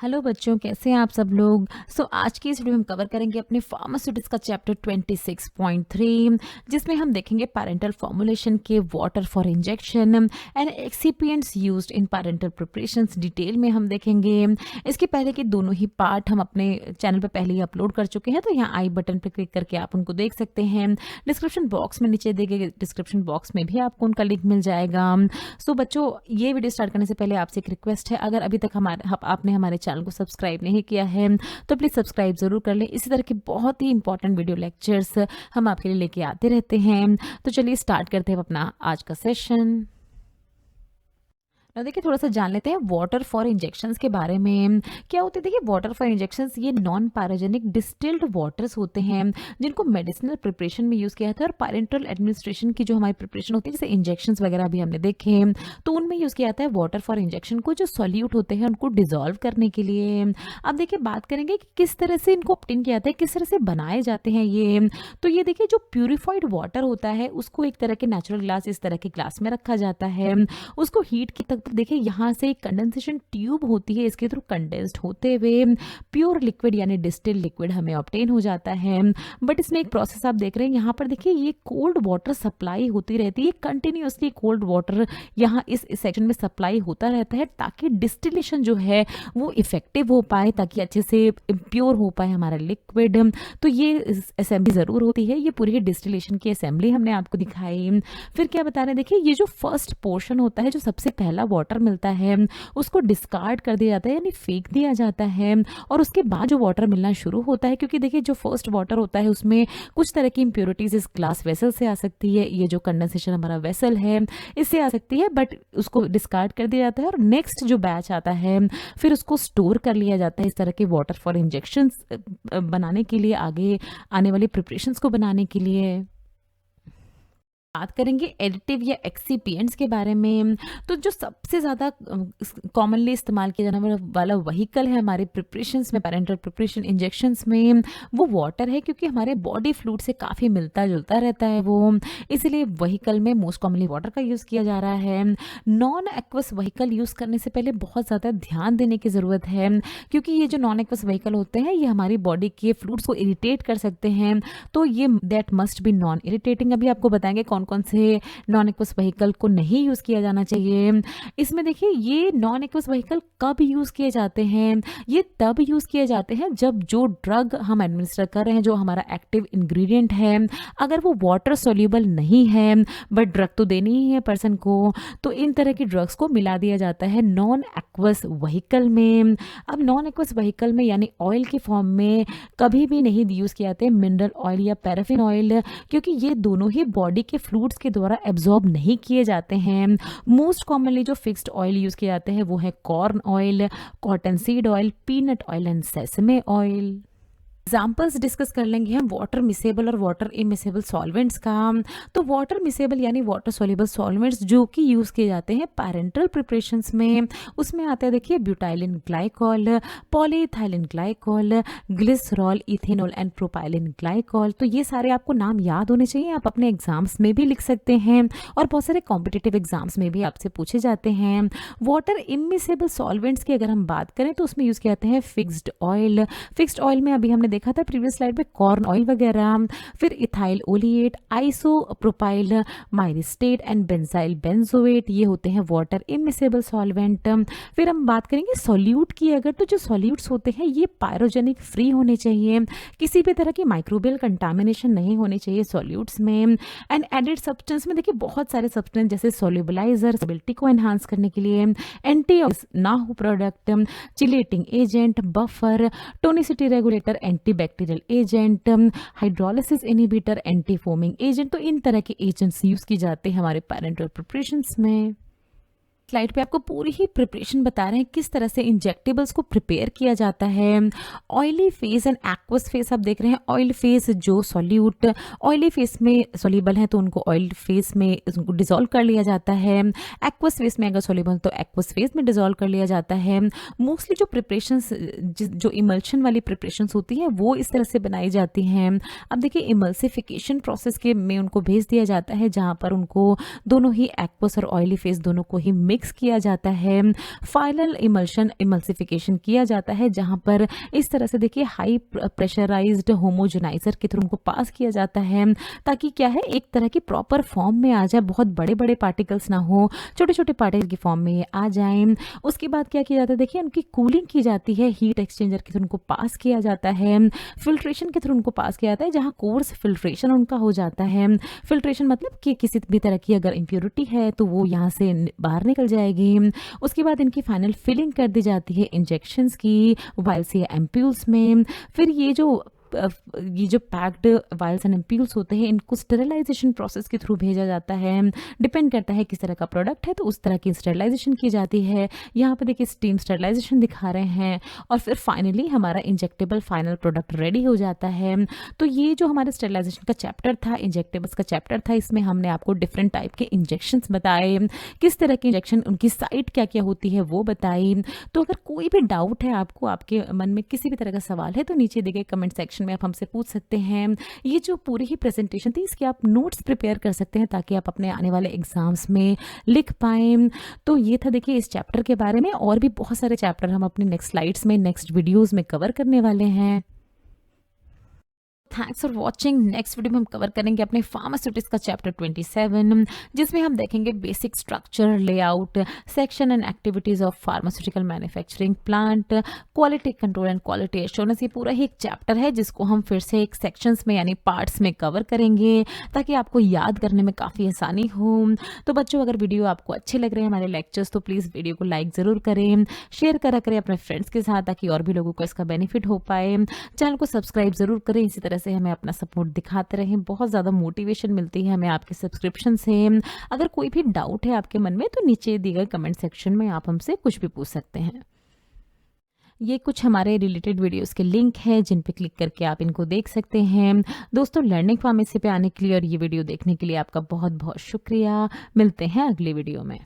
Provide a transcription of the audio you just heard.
Hello बच्चों, कैसे हैं आप सब लोग। आज की इस वीडियो में हम कवर करेंगे अपने फार्मास्यूटिक्स का चैप्टर 26.3, जिसमें हम देखेंगे पैरेंटल फॉर्मुलेशन के water for injection and excipients used in parental preparations. Detail में हम देखेंगे। इसके पहले के दोनों ही पार्ट हम अपने चैनल पर पहले ही अपलोड कर चुके हैं, तो यहाँ आई बटन पर क्लिक करके आप उनको देख सकते हैं। डिस्क्रिप्शन बॉक्स में नीचे दिए गए डिस्क्रिप्शन बॉक्स में भी आपको उनका लिंक मिल जाएगा। बच्चों, ये वीडियो स्टार्ट करने से पहले आपसे एक रिक्वेस्ट है, अगर अभी तक आपने हमारे चैनल को सब्सक्राइब नहीं किया है तो प्लीज़ सब्सक्राइब ज़रूर कर लें। इसी तरह के बहुत ही इंपॉर्टेंट वीडियो लेक्चर्स हम आपके लिए लेके आते रहते हैं। तो चलिए स्टार्ट करते हैं अपना आज का सेशन। देखिए, थोड़ा सा जान लेते हैं वाटर फॉर इंजेक्शंस के बारे में। क्या होते हैं? देखिए, वाटर फॉर इंजेक्शंस ये नॉन पैराजेनिक डिस्टिल्ड वाटर्स होते हैं जिनको मेडिसिनल प्रिपरेशन में यूज़ किया जाता है, और पैरेंटल एडमिनिस्ट्रेशन की जो हमारी प्रिपरेशन होती है, जैसे इंजेक्शंस वगैरह भी हमने देखे, तो उनमें यूज़ किया जाता है वाटर फॉर इंजेक्शन को, जो सॉल्यूट होते हैं उनको डिजोल्व करने के लिए। अब देखिए, बात करेंगे कि किस तरह से इनको ऑब्टेन किया जाता है, किस तरह से बनाए जाते हैं ये। तो ये देखिए, जो प्यूरिफाइड वाटर होता है उसको एक तरह के नेचुरल ग्लास, इस तरह के ग्लास में रखा जाता है। उसको हीट की तक देखिए, यहाँ से एक कंडेंसेशन ट्यूब होती है, इसके थ्रू कंडेंस्ड होते हुए प्योर लिक्विड यानी डिस्टिल लिक्विड हमें ऑब्टेन हो जाता है। बट इसमें एक प्रोसेस आप देख रहे हैं, यहाँ पर देखिए ये कोल्ड वाटर सप्लाई होती रहती है, कंटिन्यूसली कोल्ड वाटर यहाँ इस सेक्शन में सप्लाई होता रहता है, ताकि डिस्टिलेशन जो है वो इफेक्टिव हो पाए, ताकि अच्छे से प्योर हो पाए हमारा लिक्विड। तो ये असेंबली ज़रूर होती है, ये पूरी डिस्टिलेशन की असेंबली हमने आपको दिखाई। फिर क्या बता रहे हैं, देखिए ये जो फर्स्ट पोर्शन होता है, जो सबसे पहला वाटर मिलता है, उसको डिस्कार्ड कर दिया जाता है यानी फेंक दिया जाता है, और उसके बाद जो वाटर मिलना शुरू होता है, क्योंकि देखिए जो फर्स्ट वाटर होता है उसमें कुछ तरह की इंप्योरिटीज इस ग्लास वेसल से आ सकती है, ये जो कंडेंसेशन हमारा वेसल है इससे आ सकती है, बट उसको डिस्कार्ड कर दिया जाता है, और नेक्स्ट जो बैच आता है फिर उसको स्टोर कर लिया जाता है इस तरह के वाटर फॉर इंजेक्शन बनाने के लिए, आगे आने वाली प्रिपरेशंस को बनाने के लिए। बात करेंगे एडिटिव या एक्सिपिएंट्स के बारे में। तो जो सबसे ज़्यादा कॉमनली इस्तेमाल किया जाने वाला व्हीकल है हमारे प्रिपरेशंस में, पैरेंटल प्रिपरेशन इंजेक्शंस में, वो वाटर है, क्योंकि हमारे बॉडी फ्लूइड से काफ़ी मिलता जुलता रहता है वो, इसलिए व्हीकल में मोस्ट कॉमनली वाटर का यूज़ किया जा रहा है। नॉन एक्वस व्हीकल यूज़ करने से पहले बहुत ज़्यादा ध्यान देने की ज़रूरत है, क्योंकि ये जो नॉन एक्वस व्हीकल होते हैं ये हमारी बॉडी के फ्लूइड्स को इरिटेट कर सकते हैं, तो ये that must be non irritating. अभी आपको बताएंगे कौन कौन से नॉन एक्वस व्हीकल को नहीं यूज़ किया जाना चाहिए। इसमें देखिए, ये नॉन एक्वस व्हीकल कब यूज़ किए जाते हैं, ये तब यूज़ किए जाते हैं जब जो ड्रग हम एडमिनिस्टर कर रहे हैं, जो हमारा एक्टिव इंग्रेडिएंट है, अगर वो वाटर सोल्यूबल नहीं है, बट ड्रग तो देनी ही है पर्सन को, तो इन तरह की ड्रग्स को मिला दिया जाता है नॉन एक्वस व्हीकल में। अब नॉन एक्वस व्हीकल में यानी ऑयल की फॉर्म में कभी भी नहीं यूज़ किए जाते मिनरल ऑयल या पैराफिन ऑयल, क्योंकि ये दोनों ही बॉडी के फ्लूइड्स के द्वारा एब्जॉर्ब नहीं किए जाते हैं। मोस्ट कॉमनली जो फिक्स्ड ऑयल यूज़ किए जाते हैं वो है corn oil, cotton seed oil, peanut oil and sesame oil. Examples discuss कर लेंगे हम वाटर मिसेबल और वाटर इमिसेबल सॉल्वेंट्स का। तो वाटर मिसेबल यानी वाटर सोल्यूबल सॉल्वेंट्स जो कि यूज़ किए जाते हैं पैरेंटल प्रिपरेशंस में, उसमें आता है देखिए butylene glycol, polyethylene glycol, glycerol, ethanol and propylene glycol. तो ये सारे आपको नाम याद होने चाहिए, आप अपने एग्जाम्स में भी लिख सकते हैं, और बहुत सारे कॉम्पिटिटिव एग्जाम्स में भी आपसे पूछे जाते हैं। वाटर इमिसेबल सॉल्वेंट्स की अगर हम बात करें तो उसमें यूज़ किए जाते हैं फिक्स्ड ऑयल। फिक्स्ड ऑयल में अभी हमने देखा था प्रीवियस स्लाइड में कॉर्न ऑयल वगैरह, फिर ethyl oleate, isopropyl myristate and benzyl benzoate, ये होते हैं वाटर इमिसेबल सॉल्वेंट। फिर हम बात करेंगे सॉल्यूट की अगर, तो जो सॉल्यूट्स होते हैं ये पायरोजेनिक फ्री होने चाहिए, किसी भी तरह की माइक्रोबियल कंटामिनेशन नहीं होनी चाहिए सॉल्यूट्स में। एंड एडिड सब्सटेंस में देखिए बहुत सारे सब्सटेंस जैसे सोल्यूबलाइजर, स्टेबिलिटी को एनहांस करने के लिए, एंटी ना हो product, chelating agent, buffer, tonicity regulator, antibacterial agent, hydrolysis inhibitor, anti foaming agent, तो इन तरह के एजेंट्स यूज़ की जाते हैं हमारे पैरेंटल प्रिपरेशंस में। स्लाइड पे आपको पूरी ही प्रिपरेशन बता रहे हैं किस तरह से इंजेक्टेबल्स को प्रिपेयर किया जाता है। Oily phase and aqueous phase आप देख रहे हैं। ऑयल फेज जो सॉल्यूट ऑयली फेज में सॉल्यूबल है तो उनको ऑयल फेज में उनको डिसॉल्व कर लिया जाता है। एक्वस फेज में अगर सॉल्यूबल तो एक्वस फेज में डिसॉल्व कर लिया जाता है। मोस्टली जो प्रिपरेशंस जो इमल्शन वाली प्रिपरेशंस होती हैं वो इस तरह से बनाई जाती हैं। अब देखिए, इमल्सिफिकेशन प्रोसेस के में उनको भेज दिया जाता है, जहाँ पर उनको दोनों ही एक्वस और ऑयली फेज दोनों को ही मिक्स मिक्स किया जाता है, फाइनल इमल्शन इमल्सिफिकेशन किया जाता है, जहाँ पर इस तरह से देखिए हाई प्रेशराइज्ड होमोजेनाइजर के थ्रू उनको पास किया जाता है, ताकि क्या है एक तरह की प्रॉपर फॉर्म में आ जाए, बहुत बड़े बड़े पार्टिकल्स ना हो, छोटे छोटे पार्टिकल की फॉर्म में ये आ जाएं। उसके बाद क्या किया जाता है, देखिए उनकी कूलिंग की जाती है, हीट एक्सचेंजर के थ्रू उनको पास किया जाता है, फिल्ट्रेशन के थ्रू उनको पास किया जाता है, जहाँ कोर्स फिल्ट्रेशन उनका हो जाता है। फिल्ट्रेशन मतलब कि किसी भी तरह की अगर इम्प्योरिटी है तो वो यहाँ से बाहर निकल जाएगी। उसके बाद इनकी फाइनल फिलिंग कर दी जाती है इंजेक्शंस की वायल्स या एम्प्यूल्स में। फिर ये जो पैक्ड वायल्स एंड एम्प्यूल्स होते हैं, इनको स्टेरिलाइजेशन प्रोसेस के थ्रू भेजा जाता है। डिपेंड करता है किस तरह का प्रोडक्ट है तो उस तरह की स्टेरिलाइजेशन की जाती है। यहाँ पे देखिए स्टीम स्टेरिलाइजेशन दिखा रहे हैं, और फिर फाइनली हमारा इंजेक्टेबल फाइनल प्रोडक्ट रेडी हो जाता है। तो ये जो हमारे स्टेरिलाइजेशन का चैप्टर था, इंजेक्टेबल्स का चैप्टर था, इसमें हमने आपको डिफरेंट टाइप के इंजेक्शंस बताए, किस तरह के इंजेक्शन, उनकी साइट क्या क्या होती है वो बताई। तो अगर कोई भी डाउट है आपको, आपके मन में किसी भी तरह का सवाल है, तो नीचे दिए गए कमेंट सेक्शन में आप हमसे पूछ सकते हैं। ये जो पूरी ही प्रेजेंटेशन थी, इसके आप नोट्स प्रिपेयर कर सकते हैं ताकि आप अपने आने वाले एग्जाम्स में लिख पाएं। तो ये था देखिए इस चैप्टर के बारे में, और भी बहुत सारे चैप्टर हम अपने नेक्स्ट स्लाइड्स में, नेक्स्ट वीडियोस में कवर करने वाले हैं। Thanks for watching. Next video में हम कवर करेंगे अपने फार्मास्यूटिक्स का चैप्टर 27, जिसमें हम देखेंगे basic structure, layout, section and activities of pharmaceutical manufacturing plant, quality control and quality assurance. ये पूरा ही एक चैप्टर है जिसको हम फिर से एक सेक्शंस में यानी पार्ट्स में कवर करेंगे, ताकि आपको याद करने में काफ़ी आसानी हो। तो बच्चों, अगर वीडियो आपको अच्छे लग रहे हैं हमारे लेक्चर्स, तो प्लीज़ वीडियो को लाइक ज़रूर करें, शेयर करा करें अपने फ्रेंड्स के साथ, ताकि और भी लोगों को इसका बेनिफिट हो पाए। चैनल को सब्सक्राइब ज़रूर करें, इसी तरह से हमें अपना सपोर्ट दिखाते रहें। बहुत ज़्यादा मोटिवेशन मिलती है हमें आपके सब्सक्रिप्शन से। अगर कोई भी डाउट है आपके मन में, तो नीचे दिए गए कमेंट सेक्शन में आप हमसे कुछ भी पूछ सकते हैं। ये कुछ हमारे रिलेटेड वीडियोस के लिंक हैं जिन पे क्लिक करके आप इनको देख सकते हैं। दोस्तों, लर्निंग फार्मेसी पे आने के लिए और ये वीडियो देखने के लिए आपका बहुत बहुत शुक्रिया। मिलते हैं अगले वीडियो में।